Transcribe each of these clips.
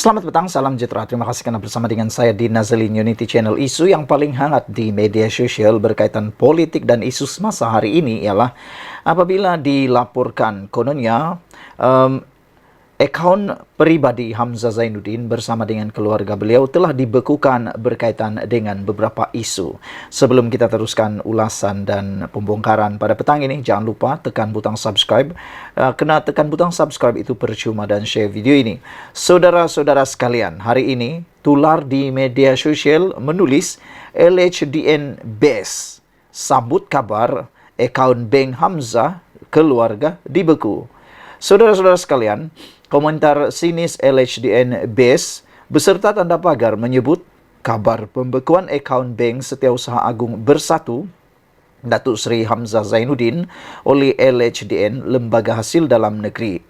Selamat petang, salam sejahtera. Terima kasih karena bersama dengan saya di Nazalin Unity Channel. Isu yang paling hangat di media sosial berkaitan politik dan isu semasa hari ini ialah apabila dilaporkan kononnya akaun pribadi Hamzah Zainuddin bersama dengan keluarga beliau telah dibekukan berkaitan dengan beberapa isu. Sebelum kita teruskan ulasan dan pembongkaran pada petang ini, jangan lupa tekan butang subscribe. Kena tekan butang subscribe itu percuma dan share video ini. Saudara-saudara sekalian, hari ini tular di media sosial menulis LHDN Base sambut kabar akaun Bank Hamzah keluarga dibeku. Saudara-saudara sekalian, komentar sinis LHDN Base beserta tanda pagar menyebut kabar pembekuan akaun Bank Setiausaha Agung Bersatu Datuk Seri Hamzah Zainuddin oleh LHDN Lembaga Hasil Dalam Negeri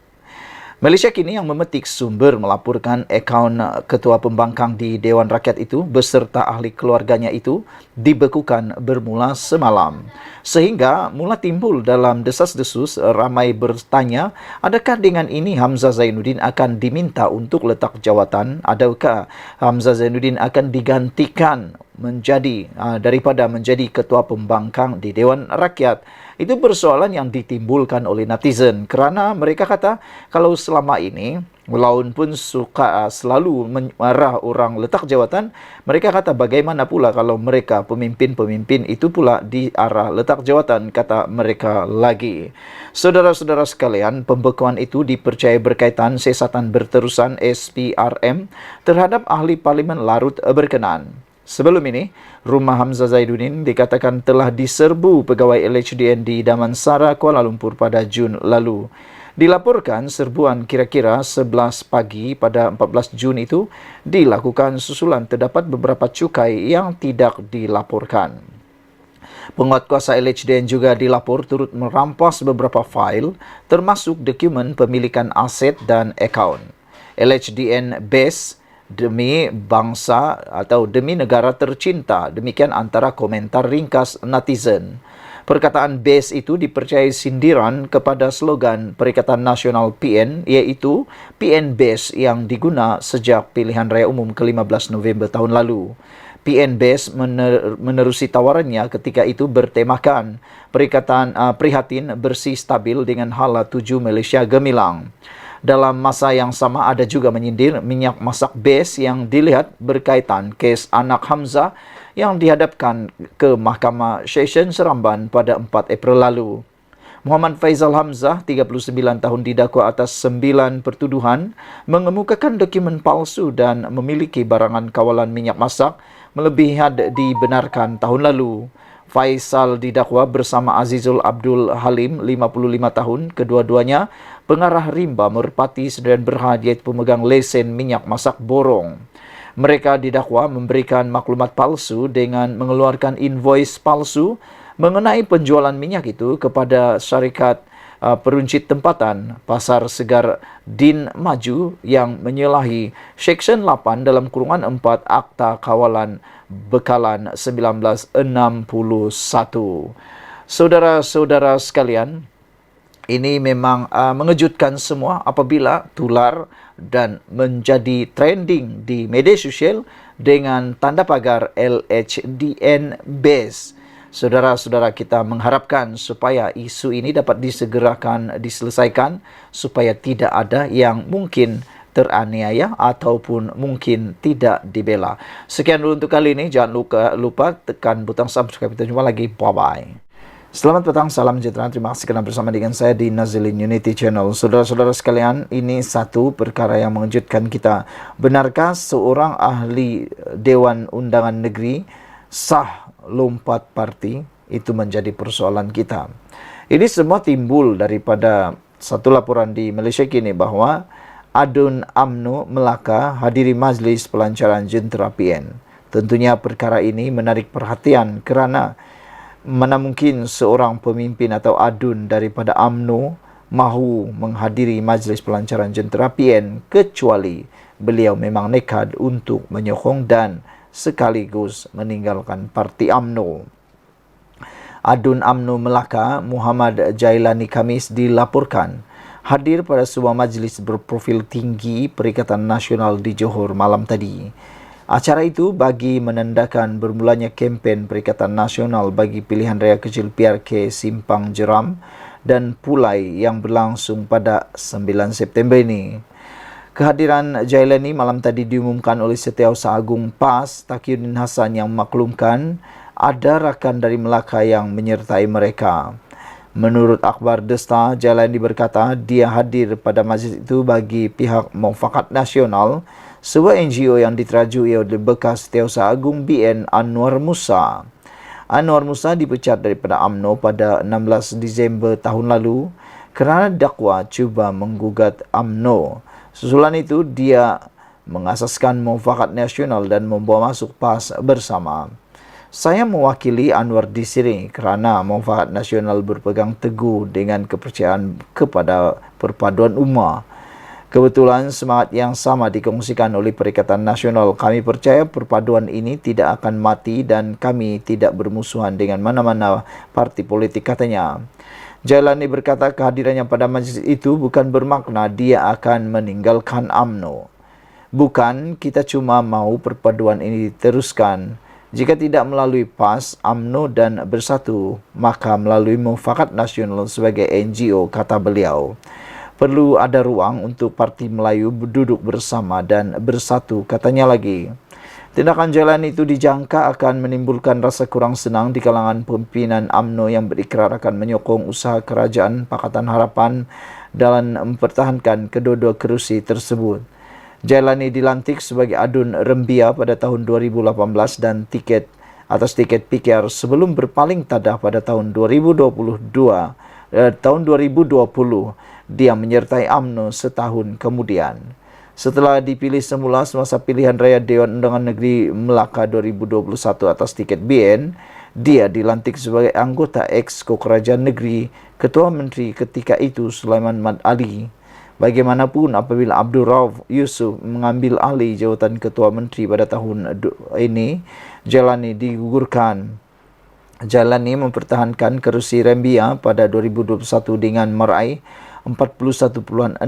Malaysia kini yang memetik sumber melaporkan akaun Ketua Pembangkang di Dewan Rakyat itu beserta ahli keluarganya itu dibekukan bermula semalam. Sehingga mula timbul dalam desas-desus ramai bertanya, adakah dengan ini Hamzah Zainuddin akan diminta untuk letak jawatan? Adakah Hamzah Zainuddin akan digantikan daripada menjadi Ketua Pembangkang di Dewan Rakyat? Itu persoalan yang ditimbulkan oleh netizen kerana mereka kata kalau selama ini walaupun pun suka selalu marah orang letak jawatan, mereka kata bagaimana pula kalau mereka pemimpin-pemimpin itu pula di arah letak jawatan, kata mereka lagi. Saudara-saudara sekalian, pembekuan itu dipercayai berkaitan siasatan berterusan SPRM terhadap ahli Parlimen Larut berkenaan. Sebelum ini, rumah Hamzah Zainuddin dikatakan telah diserbu pegawai LHDN di Damansara, Kuala Lumpur pada Jun lalu. Dilaporkan serbuan kira-kira 11 pagi pada 14 Jun itu dilakukan susulan terdapat beberapa cukai yang tidak dilaporkan. Penguatkuasa LHDN juga dilapor turut merampas beberapa fail termasuk dokumen pemilikan aset dan akaun. LHDN Base demi bangsa atau demi negara tercinta. Demikian antara komentar ringkas netizen. Perkataan Base itu dipercayai sindiran kepada slogan Perikatan Nasional PN, iaitu PN Base yang diguna sejak pilihan raya umum ke-15 November tahun lalu. PN Base menerusi tawarannya ketika itu bertemakan prihatin bersih stabil dengan hala 7 Malaysia gemilang. Dalam masa yang sama ada juga menyindir minyak masak Base yang dilihat berkaitan kes anak Hamzah yang dihadapkan ke Mahkamah Session Seremban pada 4 April lalu. Muhammad Faizal Hamzah, 39 tahun, didakwa atas 9 pertuduhan mengemukakan dokumen palsu dan memiliki barangan kawalan minyak masak melebihi had dibenarkan tahun lalu. Faisal didakwa bersama Azizul Abdul Halim, 55 tahun, kedua-duanya pengarah rimba Merpati Sdn Bhd iaitu pemegang lesen minyak masak borong. Mereka didakwa memberikan maklumat palsu dengan mengeluarkan invoice palsu mengenai penjualan minyak itu kepada syarikat peruncit tempatan Pasar Segar Din Maju yang menyalahi Seksyen 8 dalam kurungan 4 Akta Kawalan Bekalan 1961. Saudara-saudara sekalian, ini memang mengejutkan semua apabila tular dan menjadi trending di media sosial dengan tanda pagar LHDN Base. Saudara-saudara, kita mengharapkan supaya isu ini dapat disegerakan diselesaikan supaya tidak ada yang mungkin teraniaya ataupun mungkin tidak dibela. Sekian dulu untuk kali ini. Jangan lupa tekan butang subscribe. Kita jumpa lagi. Bye-bye. Selamat petang, salam sejahtera. Terima kasih kerana bersama dengan saya di Nazalin Unity Channel. Saudara-saudara sekalian, ini satu perkara yang mengejutkan kita. Benarkah seorang ahli Dewan Undangan Negeri sah lompat parti? Itu menjadi persoalan kita. Ini semua timbul daripada satu laporan di Malaysia kini bahawa Adun UMNO Melaka hadiri majlis pelancaran jentera PN. Tentunya perkara ini menarik perhatian kerana mana mungkin seorang pemimpin atau adun daripada UMNO mahu menghadiri majlis pelancaran jentera PN kecuali beliau memang nekat untuk menyokong dan sekaligus meninggalkan parti UMNO. Adun UMNO Melaka Muhammad Jailani Khamis dilaporkan hadir pada sebuah majlis berprofil tinggi Perikatan Nasional di Johor malam tadi. Acara itu bagi menandakan bermulanya kempen Perikatan Nasional bagi pilihan raya kecil PRK Simpang Jeram dan Pulai yang berlangsung pada 9 September ini. Kehadiran Jailani malam tadi diumumkan oleh Setiausaha Agung PAS Taqiyuddin Hasan yang memaklumkan ada rakan dari Melaka yang menyertai mereka. Menurut akhbar The Star, Jailani berkata dia hadir pada majlis itu bagi pihak Mufakat Nasional, sebuah NGO yang diterajui oleh bekas Setiausaha Agung BN Anwar Musa. Anwar Musa dipecat daripada UMNO pada 16 Disember tahun lalu kerana dakwa cuba menggugat UMNO. Susulan itu, dia mengasaskan Mufakat Nasional dan membawa masuk PAS bersama. Saya mewakili Anwar di sini kerana Mufakat Nasional berpegang teguh dengan kepercayaan kepada perpaduan ummah. Kebetulan semangat yang sama dikongsikan oleh Perikatan Nasional. Kami percaya perpaduan ini tidak akan mati dan kami tidak bermusuhan dengan mana-mana parti politik, katanya. Jailani berkata kehadirannya pada majlis itu bukan bermakna dia akan meninggalkan UMNO. Bukan, kita cuma mau perpaduan ini diteruskan. Jika tidak melalui PAS, UMNO dan Bersatu, maka melalui Mufakat Nasional sebagai NGO, kata beliau. Perlu ada ruang untuk Parti Melayu duduk bersama dan bersatu, katanya lagi. Tindakan Jailani itu dijangka akan menimbulkan rasa kurang senang di kalangan pimpinan UMNO yang berikrar akan menyokong usaha kerajaan Pakatan Harapan dalam mempertahankan kedua-dua kerusi tersebut. Jailani dilantik sebagai Adun Rembia pada tahun 2018 dan atas tiket PKR sebelum berpaling tadah pada tahun 2020. Dia menyertai UMNO setahun kemudian. Setelah dipilih semula semasa pilihan raya Dewan Undangan Negeri Melaka 2021 atas tiket BN, dia dilantik sebagai anggota Exco Kerajaan Negeri Ketua Menteri ketika itu Sulaiman Mat Ali. Bagaimanapun, apabila Abdul Rauf Yusuf mengambil alih jawatan Ketua Menteri pada tahun ini, Jailani digugurkan. Jailani mempertahankan kerusi Rembia pada 2021 dengan meraih 41.6%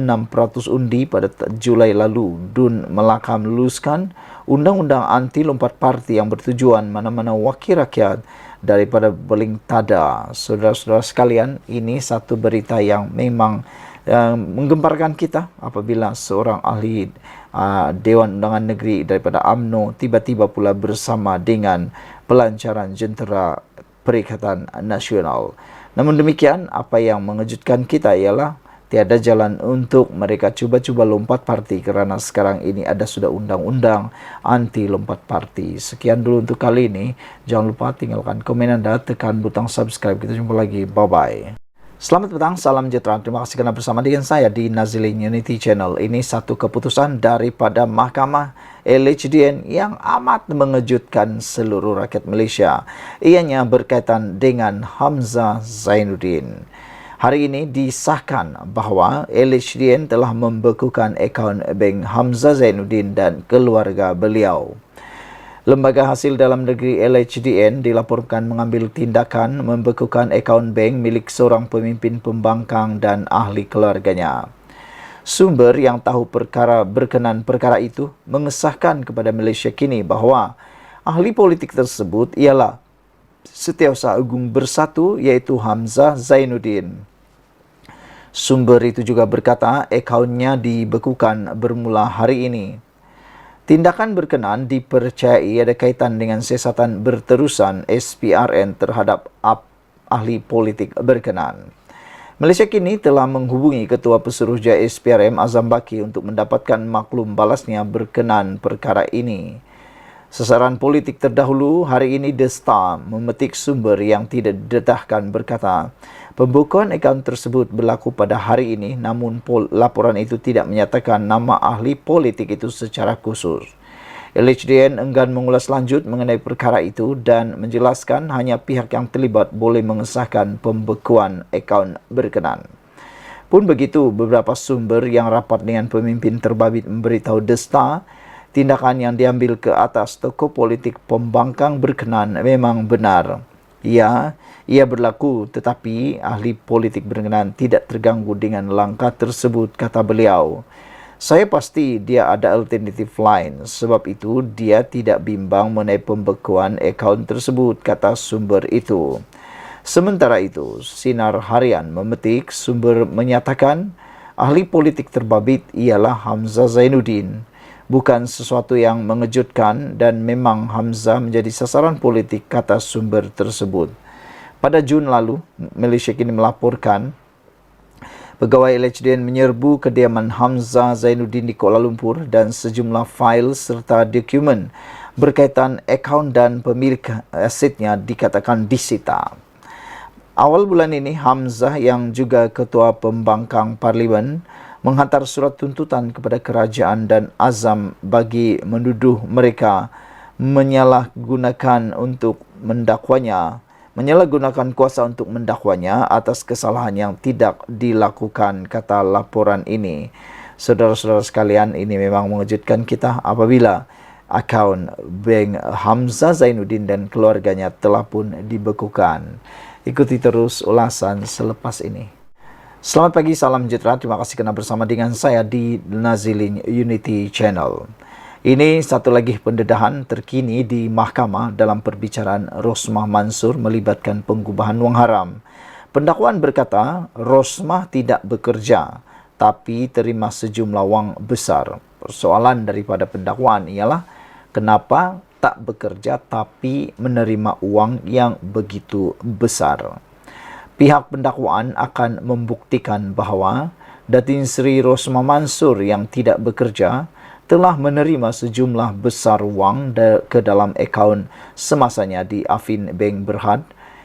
undi pada Julai lalu. Dun Melaka meluluskan undang-undang anti lompat parti yang bertujuan mana-mana wakil rakyat daripada beling tada. Saudara-saudara sekalian, ini satu berita yang memang menggemparkan kita apabila seorang ahli Dewan Undangan Negeri daripada UMNO tiba-tiba pula bersama dengan pelancaran jentera Perikatan Nasional. Namun demikian, apa yang mengejutkan kita ialah tiada jalan untuk mereka cuba-cuba lompat parti kerana sekarang ini ada sudah undang-undang anti lompat parti. Sekian dulu untuk kali ini. Jangan lupa tinggalkan komen Anda, tekan butang subscribe. Kita jumpa lagi. Bye-bye. Selamat petang, salam sejahtera. Terima kasih kerana bersama dengan saya di Nazilin Unity Channel. Ini satu keputusan daripada Mahkamah LHDN yang amat mengejutkan seluruh rakyat Malaysia. Ianya berkaitan dengan Hamzah Zainuddin. Hari ini disahkan bahawa LHDN telah membekukan akaun bank Hamzah Zainuddin dan keluarga beliau. Lembaga Hasil Dalam Negeri LHDN dilaporkan mengambil tindakan membekukan akaun bank milik seorang pemimpin pembangkang dan ahli keluarganya. Sumber yang tahu berkenan perkara itu mengesahkan kepada Malaysia Kini bahawa ahli politik tersebut ialah Setiausaha Agung Bersatu iaitu Hamzah Zainuddin. Sumber itu juga berkata akaunnya dibekukan bermula hari ini. Tindakan berkenaan dipercayai ada kaitan dengan siasatan berterusan SPRN terhadap ahli politik berkenaan. Malaysia Kini telah menghubungi Ketua Pesuruhjaya SPRM Azam Baki untuk mendapatkan maklum balasnya berkenaan perkara ini. Sasaran politik terdahulu hari ini The Star memetik sumber yang tidak didedahkan berkata, pembukaan akaun tersebut berlaku pada hari ini namun laporan itu tidak menyatakan nama ahli politik itu secara khusus. LHDN enggan mengulas lanjut mengenai perkara itu dan menjelaskan hanya pihak yang terlibat boleh mengesahkan pembekuan akaun berkenaan. Pun begitu, beberapa sumber yang rapat dengan pemimpin terbabit memberitahu The Star, tindakan yang diambil ke atas tokoh politik pembangkang berkenaan memang benar. Ya, ia berlaku, tetapi ahli politik berkenaan tidak terganggu dengan langkah tersebut, kata beliau. Saya pasti dia ada alternatif lain, sebab itu dia tidak bimbang mengenai pembekuan akaun tersebut, kata sumber itu. Sementara itu, Sinar Harian memetik sumber menyatakan ahli politik terbabit ialah Hamzah Zainuddin. Bukan sesuatu yang mengejutkan dan memang Hamzah menjadi sasaran politik, kata sumber tersebut. Pada Jun lalu, Malaysia kini melaporkan pegawai LHDN menyerbu kediaman Hamzah Zainuddin di Kuala Lumpur dan sejumlah fail serta dokumen berkaitan akaun dan pemilik asetnya dikatakan disita. Awal bulan ini, Hamzah yang juga Ketua Pembangkang Parlimen menghantar surat tuntutan kepada kerajaan dan Azam bagi menuduh mereka menyalahgunakan kuasa untuk mendakwanya atas kesalahan yang tidak dilakukan, kata laporan ini. Saudara-saudara sekalian, ini memang mengejutkan kita apabila akaun bank Hamzah Zainuddin dan keluarganya telah pun dibekukan. Ikuti terus ulasan selepas ini. Selamat pagi, salam sejahtera. Terima kasih kerana bersama dengan saya di Nazilin Unity Channel. Ini satu lagi pendedahan terkini di mahkamah dalam perbicaraan Rosmah Mansur melibatkan pengubahan wang haram. Pendakwaan berkata Rosmah tidak bekerja tapi terima sejumlah wang besar. Persoalan daripada pendakwaan ialah kenapa tak bekerja tapi menerima uang yang begitu besar. Pihak pendakwaan akan membuktikan bahawa Datin Seri Rosmah Mansur yang tidak bekerja telah menerima sejumlah besar wang ke dalam akaun semasanya di Affin Bank Berhad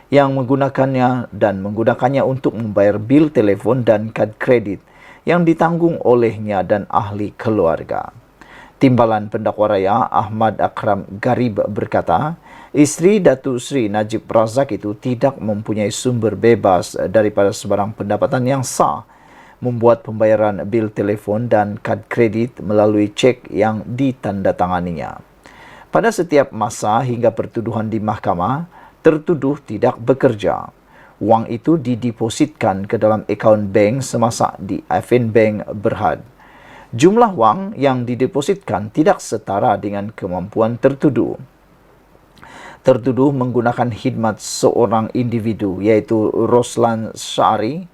yang menggunakannya untuk membayar bil telefon dan kad kredit yang ditanggung olehnya dan ahli keluarga. Timbalan Pendakwa Raya Ahmad Akram Garib berkata, isteri Datuk Seri Najib Razak itu tidak mempunyai sumber bebas daripada sebarang pendapatan yang sah membuat pembayaran bil telefon dan kad kredit melalui cek yang ditandatanganinya. Pada setiap masa hingga pertuduhan di mahkamah, tertuduh tidak bekerja. Wang itu didepositkan ke dalam akaun bank semasa di Affin Bank Berhad. Jumlah wang yang didepositkan tidak setara dengan kemampuan tertuduh. Tertuduh menggunakan khidmat seorang individu iaitu Roslan Syari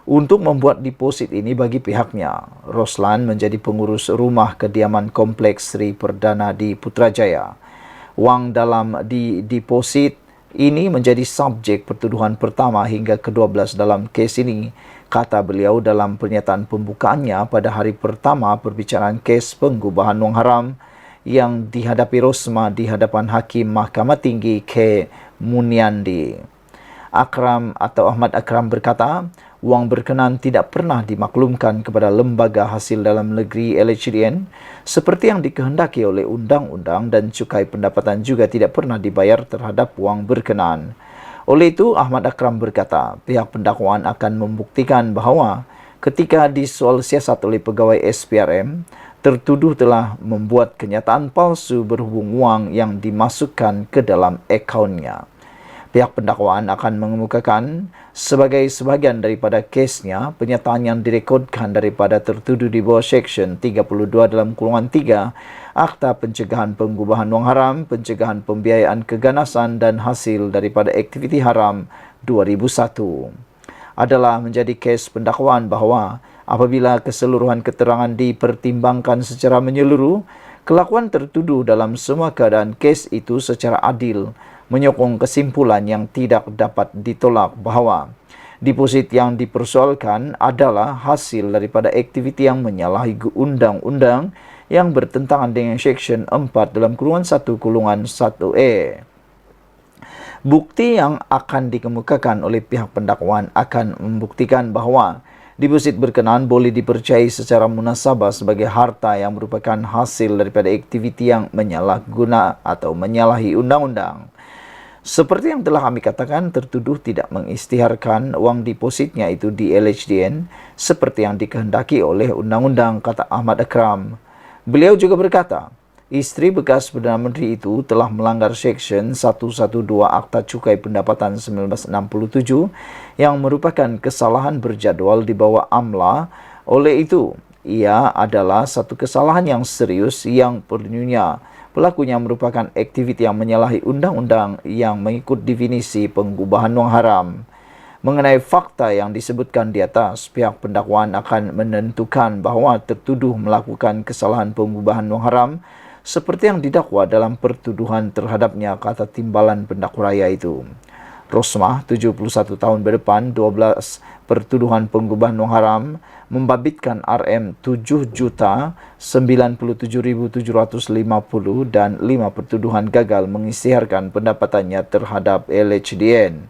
untuk membuat deposit ini bagi pihaknya. Roslan menjadi pengurus rumah kediaman Kompleks Sri Perdana di Putrajaya. Wang dalam deposit ini menjadi subjek pertuduhan pertama hingga ke-12 dalam kes ini, kata beliau dalam pernyataan pembukaannya pada hari pertama perbicaraan kes pengubahan wang haram yang dihadapi Rosmah di hadapan Hakim Mahkamah Tinggi K. Muniandi. Ahmad Akram berkata, wang berkenaan tidak pernah dimaklumkan kepada Lembaga Hasil Dalam Negeri LHDN seperti yang dikehendaki oleh undang-undang dan cukai pendapatan juga tidak pernah dibayar terhadap wang berkenaan. Oleh itu, Ahmad Akram berkata, pihak pendakwaan akan membuktikan bahawa ketika disoal siasat oleh pegawai SPRM, tertuduh telah membuat kenyataan palsu berhubung wang yang dimasukkan ke dalam akaunnya. Pihak pendakwaan akan mengemukakan sebagai sebahagian daripada kesnya penyataan yang direkodkan daripada tertuduh di bawah Seksyen 32 dalam kurungan 3 Akta Pencegahan Pengubahan Wang Haram, Pencegahan Pembiayaan Keganasan dan Hasil daripada Aktiviti Haram 2001. Adalah menjadi kes pendakwaan bahawa apabila keseluruhan keterangan dipertimbangkan secara menyeluruh, kelakuan tertuduh dalam semua keadaan kes itu secara adil menyokong kesimpulan yang tidak dapat ditolak bahawa deposit yang dipersoalkan adalah hasil daripada aktiviti yang menyalahi undang-undang yang bertentangan dengan Seksyen 4 dalam kurungan 1(1)(a). Bukti yang akan dikemukakan oleh pihak pendakwaan akan membuktikan bahawa deposit berkenaan boleh dipercayai secara munasabah sebagai harta yang merupakan hasil daripada aktiviti yang menyalahguna atau menyalahi undang-undang. Seperti yang telah kami katakan, tertuduh tidak mengisytiharkan wang depositnya itu di LHDN seperti yang dikehendaki oleh undang-undang, kata Ahmad Akram. Beliau juga berkata, Istri bekas Perdana Menteri itu telah melanggar Seksyen 112 Akta Cukai Pendapatan 1967 yang merupakan kesalahan berjadual di bawah AMLA. Oleh itu, ia adalah satu kesalahan yang serius yang perlunya pelakunya merupakan aktiviti yang menyalahi undang-undang yang mengikut definisi pengubahan wang haram. Mengenai fakta yang disebutkan di atas, pihak pendakwaan akan menentukan bahawa tertuduh melakukan kesalahan pengubahan wang haram seperti yang didakwa dalam pertuduhan terhadapnya, kata timbalan pendakwa raya itu. Rosmah, 71 tahun berdepan, 12 pertuduhan pengubahan wang haram membabitkan RM7,97,750 dan 5 pertuduhan gagal mengisytiharkan pendapatannya terhadap LHDN.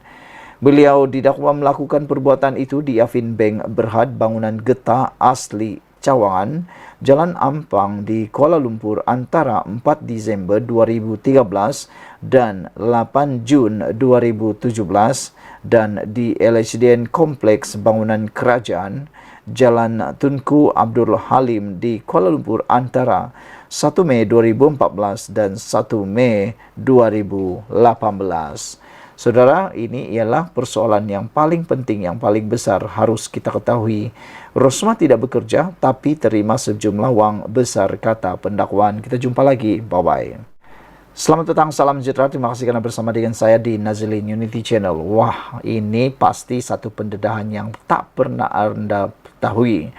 Beliau didakwa melakukan perbuatan itu di Afin Bank Berhad, bangunan getah asli Cawangan, Jalan Ampang di Kuala Lumpur antara 4 Disember 2013 dan 8 Jun 2017 dan di LHDN Kompleks Bangunan Kerajaan, Jalan Tunku Abdul Halim di Kuala Lumpur antara 1 Mei 2014 dan 1 Mei 2018. Saudara, ini ialah persoalan yang paling penting, yang paling besar harus kita ketahui. Rosmah tidak bekerja tapi terima sejumlah wang besar, kata pendakwaan. Kita jumpa lagi. Bye-bye. Selamat datang, salam sejahtera. Terima kasih karena bersama dengan saya di Nazilin Unity Channel. Wah, ini pasti satu pendedahan yang tak pernah Anda ketahui.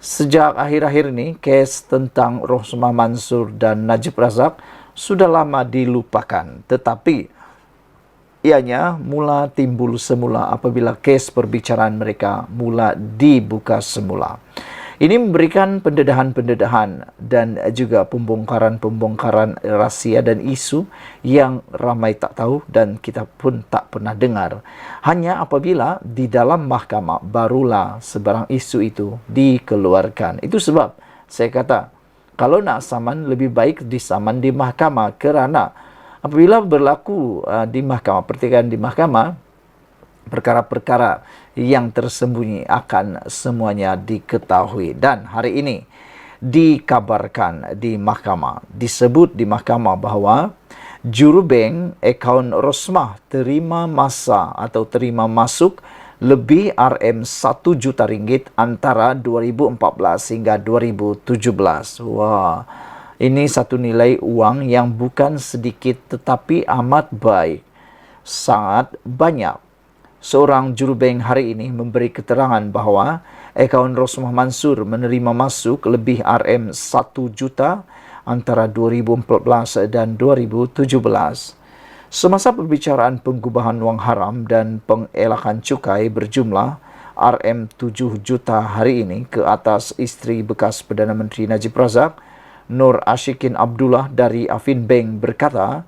Sejak akhir-akhir ini, kes tentang Rosmah Mansur dan Najib Razak sudah lama dilupakan. Tetapi ianya mula timbul semula apabila kes perbicaraan mereka mula dibuka semula. Ini memberikan pendedahan-pendedahan dan juga pembongkaran-pembongkaran rahsia dan isu yang ramai tak tahu dan kita pun tak pernah dengar. Hanya apabila di dalam mahkamah barulah sebarang isu itu dikeluarkan. Itu sebab saya kata, kalau nak saman lebih baik disaman di mahkamah, kerana apabila berlaku di mahkamah, pertikaian di mahkamah, perkara-perkara yang tersembunyi akan semuanya diketahui. Dan hari ini dikabarkan di mahkamah, disebut di mahkamah bahawa jurubank akaun Rosmah terima masa atau terima masuk lebih RM1 juta ringgit antara 2014 hingga 2017. Wah, ini satu nilai uang yang bukan sedikit tetapi amat baik, sangat banyak. Seorang jurubank hari ini memberi keterangan bahawa akaun Rosmah Mansur menerima masuk lebih RM1 juta antara 2014 dan 2017. Semasa perbicaraan pengubahan wang haram dan pengelakan cukai berjumlah RM7 juta hari ini ke atas isteri bekas Perdana Menteri Najib Razak, Nur Ashikin Abdullah dari Afin Bank berkata,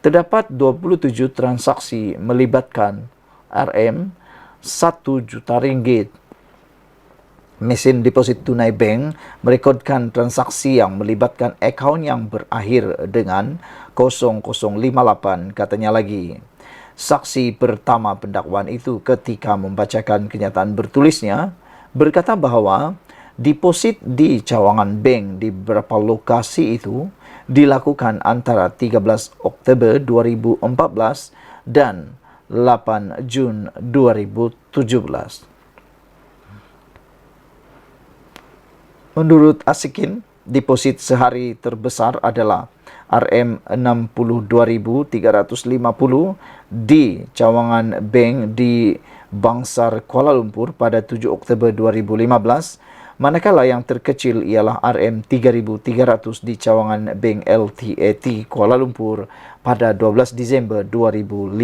terdapat 27 transaksi melibatkan RM1 juta ringgit. Mesin deposit tunai bank merekodkan transaksi yang melibatkan akaun yang berakhir dengan 0058, katanya lagi. Saksi pertama pendakwaan itu ketika membacakan kenyataan bertulisnya berkata bahawa deposit di cawangan bank di beberapa lokasi itu dilakukan antara 13 Oktober 2014 dan 8 Jun 2017. Menurut Ashikin, deposit sehari terbesar adalah RM62.350 di cawangan bank di Bangsar, Kuala Lumpur pada 7 Oktober 2015, manakala yang terkecil ialah RM3.300 di cawangan bank LTAT Kuala Lumpur pada 12 Disember 2015.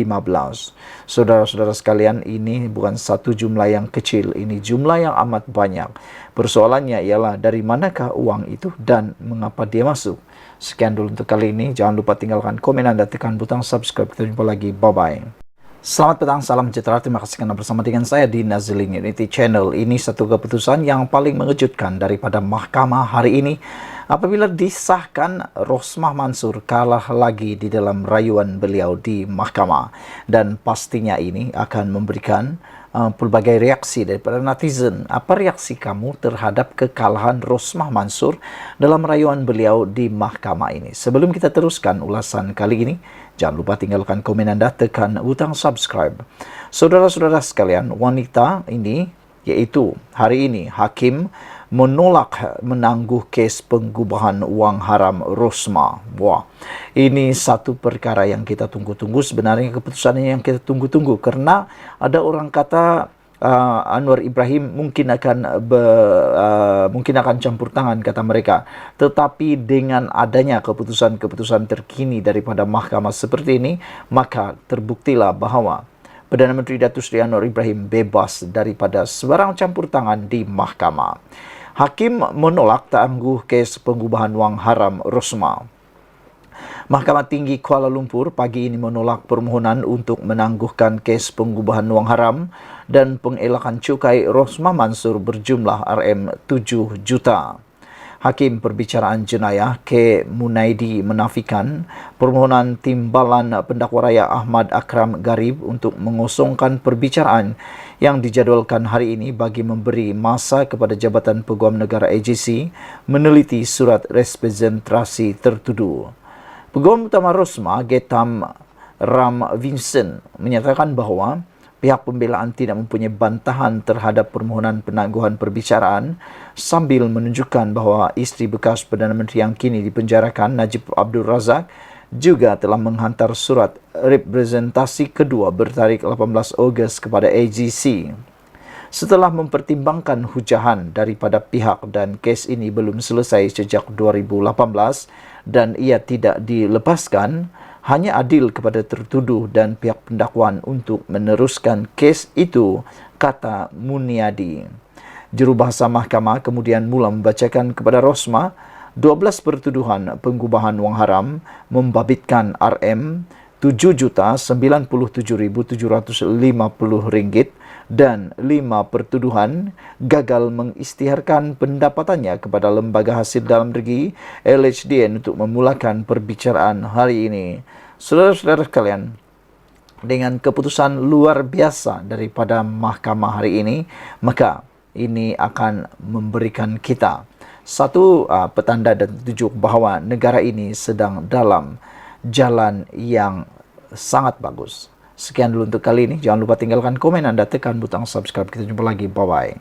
Saudara-saudara sekalian, ini bukan satu jumlah yang kecil, ini jumlah yang amat banyak. Persoalannya ialah dari manakah uang itu dan mengapa dia masuk. Sekian dulu untuk kali ini. Jangan lupa tinggalkan komen Anda, tekan butang subscribe. Kita jumpa lagi. Bye-bye. Selamat petang, salam sejahtera. Terima kasih karena bersama dengan saya di Nazilin Unity Channel. Ini satu keputusan yang paling mengejutkan daripada mahkamah hari ini apabila disahkan Rosmah Mansur kalah lagi di dalam rayuan beliau di mahkamah. Dan pastinya ini akan memberikan pelbagai reaksi daripada netizen. Apa reaksi kamu terhadap kekalahan Rosmah Mansur dalam rayuan beliau di mahkamah ini? Sebelum kita teruskan ulasan kali ini, jangan lupa tinggalkan komen Anda, tekan butang subscribe. Saudara-saudara sekalian, wanita ini, yaitu hari ini hakim menolak menangguh kes penggubahan wang haram Rosmah. Wah, ini satu perkara yang kita tunggu-tunggu. Sebenarnya keputusan ini yang kita tunggu-tunggu, karena ada orang kata Anwar Ibrahim mungkin akan campur tangan, kata mereka. Tetapi dengan adanya keputusan-keputusan terkini daripada mahkamah seperti ini, maka terbuktilah bahawa Perdana Menteri Datuk Seri Anwar Ibrahim bebas daripada sebarang campur tangan di mahkamah. Hakim menolak tangguh kes pengubahan wang haram Rosmah. Mahkamah Tinggi Kuala Lumpur pagi ini menolak permohonan untuk menangguhkan kes pengubahan wang haram dan pengelakan cukai Rosmah Mansur berjumlah RM7 juta. Hakim Perbicaraan Jenayah K. Munaidi menafikan permohonan timbalan pendakwa raya Ahmad Akram Garib untuk mengosongkan perbicaraan yang dijadualkan hari ini bagi memberi masa kepada Jabatan Peguam Negara AGC meneliti surat representasi tertuduh. Peguam Utama Rosmah, Getam Ram Vincent, menyatakan bahawa pihak pembelaan tidak mempunyai bantahan terhadap permohonan penangguhan perbicaraan sambil menunjukkan bahawa isteri bekas Perdana Menteri yang kini dipenjarakan, Najib Abdul Razak, juga telah menghantar surat representasi kedua bertarikh 18 Ogos kepada AGC. Setelah mempertimbangkan hujahan daripada pihak dan kes ini belum selesai sejak 2018 dan ia tidak dilepaskan, hanya adil kepada tertuduh dan pihak pendakwaan untuk meneruskan kes itu, kata Muniadi. Jurubahasa mahkamah kemudian mula membacakan kepada Rosmah 12 pertuduhan penggubahan wang haram membabitkan RM7,97,750 dan 5 pertuduhan gagal mengisytiharkan pendapatannya kepada Lembaga Hasil Dalam Negeri LHDN untuk memulakan perbicaraan hari ini. Saudara-saudara sekalian, dengan keputusan luar biasa daripada mahkamah hari ini, maka ini akan memberikan kita satu petanda dan tunjuk bahawa negara ini sedang dalam jalan yang sangat bagus. Sekian dulu untuk kali ini. Jangan lupa tinggalkan komen Anda, tekan butang subscribe. Kita jumpa lagi. Bye-bye.